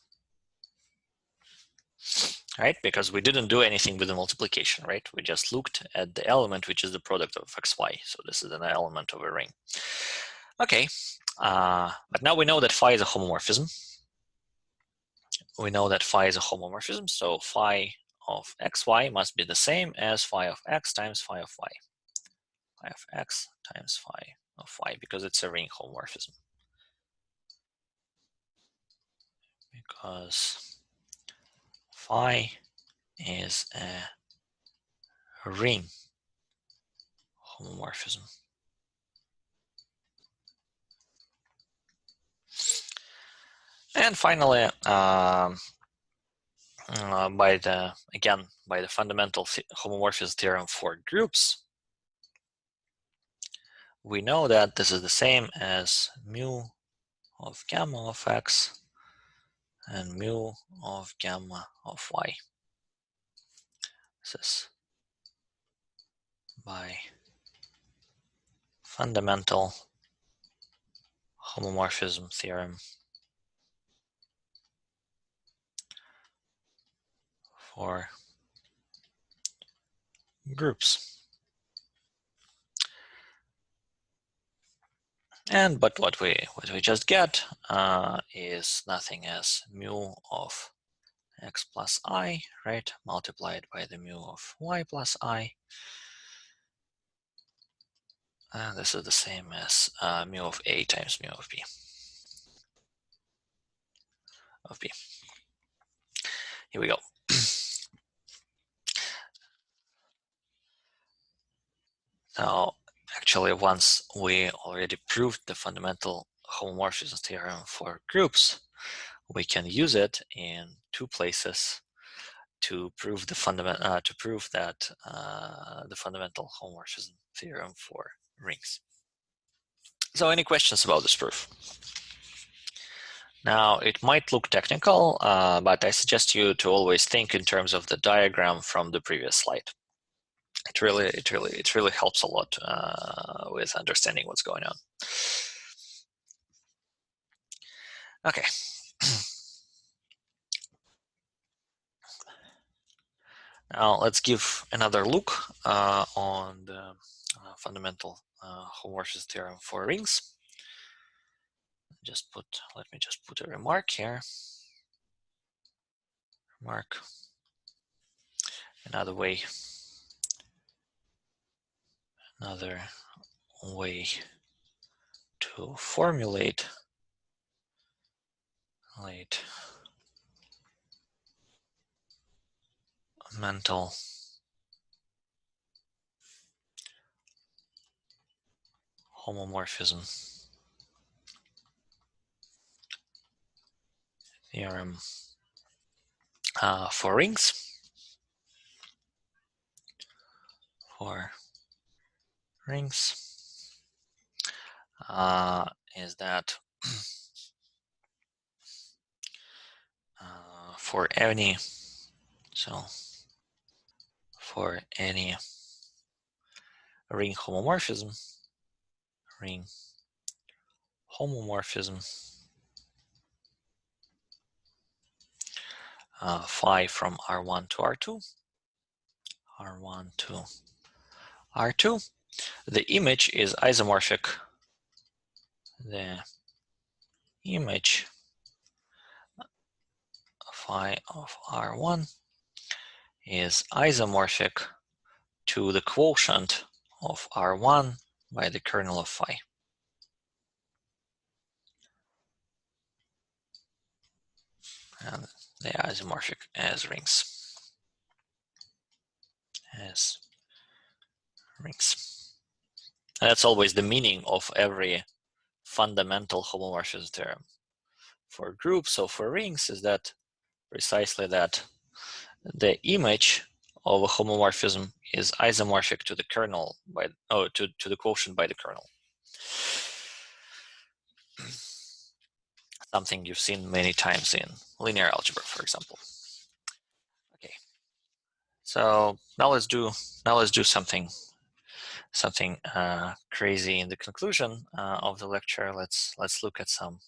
Right? Because we didn't do anything with the multiplication, right? We just looked at the element, which is the product of xy. So this is an element of a ring. Okay, but now we know that phi is a homomorphism. We know that phi is a homomorphism, so phi of xy must be the same as phi of x times phi of y. Phi of x times phi of y, because it's a ring homomorphism. Because phi is a ring homomorphism. And finally, by the fundamental homomorphism theorem for groups, we know that this is the same as mu of gamma of x and mu of gamma of y. This is by fundamental homomorphism theorem for groups. And but what we just get is nothing as mu of x plus I, right, multiplied by the mu of y plus I. And this is the same as mu of A times mu of B. Here we go. Now, actually, once we already proved the fundamental homomorphism theorem for groups, we can use it in two places to prove the the fundamental homomorphism theorem for rings. So, any questions about this proof? Now, it might look technical, but I suggest you to always think in terms of the diagram from the previous slide. It really helps a lot with understanding what's going on. Okay. Now let's give another look on the fundamental homomorphism theorem for rings. Let me just put a remark here. Remark. Another way to formulate mental homomorphism theorem for rings. Is that for any ring homomorphism phi from R1 to R2, the image is isomorphic. The image phi of R1 is isomorphic to the quotient of R1 by the kernel of phi. And they are isomorphic as rings. And that's always the meaning of every fundamental homomorphism theorem. For groups or for rings is that precisely that the image of a homomorphism is isomorphic to the kernel to the quotient by the kernel. Something you've seen many times in linear algebra, for example. Okay, so now let's do something crazy in the conclusion of the lecture. Let's look at some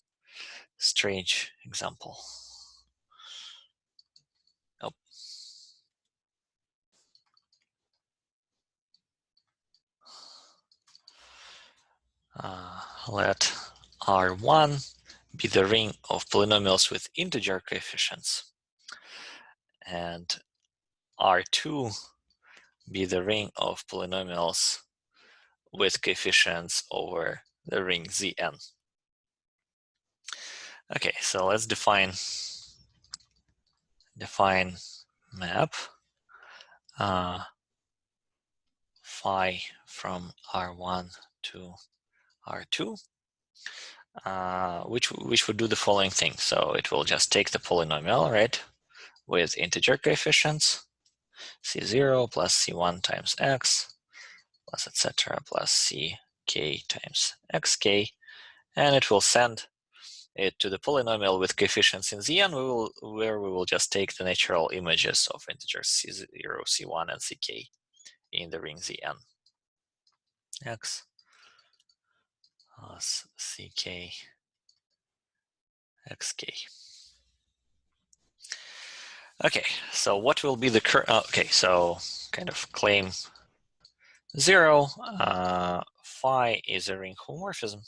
strange example. Let R1 be the ring of polynomials with integer coefficients, and R2 be the ring of polynomials with coefficients over the ring Zn. Okay, so let's define map phi from R1 to R2, which would do the following thing. So it will just take the polynomial, right, with integer coefficients, C0 plus C1 times X, plus etc. plus CK times XK, and it will send it to the polynomial with coefficients in Zn, where we will just take the natural images of integers C0, C1, and Ck in the ring Zn. X plus Ck Xk. Okay, so what will be the okay, so kind of claim 0, phi is a ring homomorphism.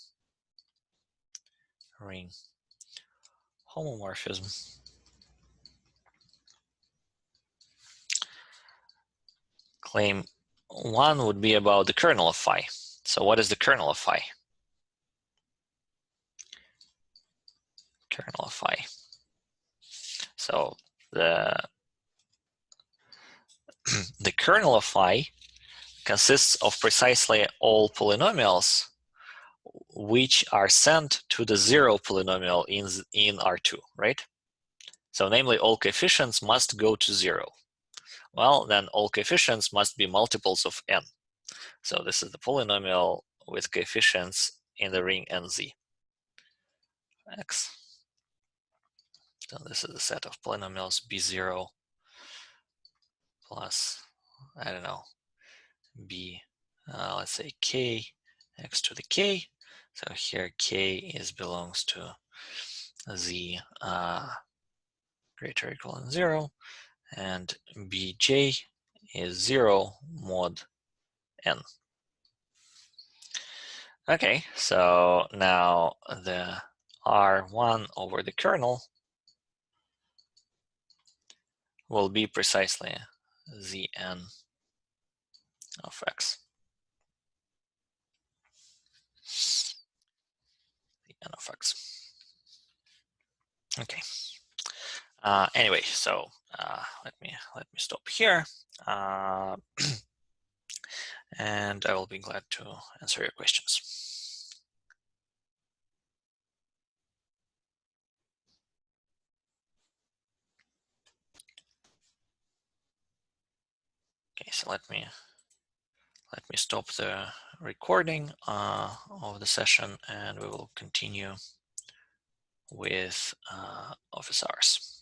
Claim 1 would be about the kernel of phi. So what is the kernel of phi? Kernel of phi. So the kernel of phi consists of precisely all polynomials which are sent to the 0 polynomial in R2, right? So namely, all coefficients must go to 0. Well, then all coefficients must be multiples of n. So this is the polynomial with coefficients in the ring nz. X. So this is the set of polynomials b0 plus, I don't know, b, let's say k, x to the k. So here k belongs to z greater or equal than 0, and Bj is 0 mod n. Okay, so now the R1 over the kernel will be precisely Zn of x. Zn of x. Okay. Anyway, so let me stop here, and I will be glad to answer your questions. Okay, so let me stop the recording of the session, and we will continue with office hours.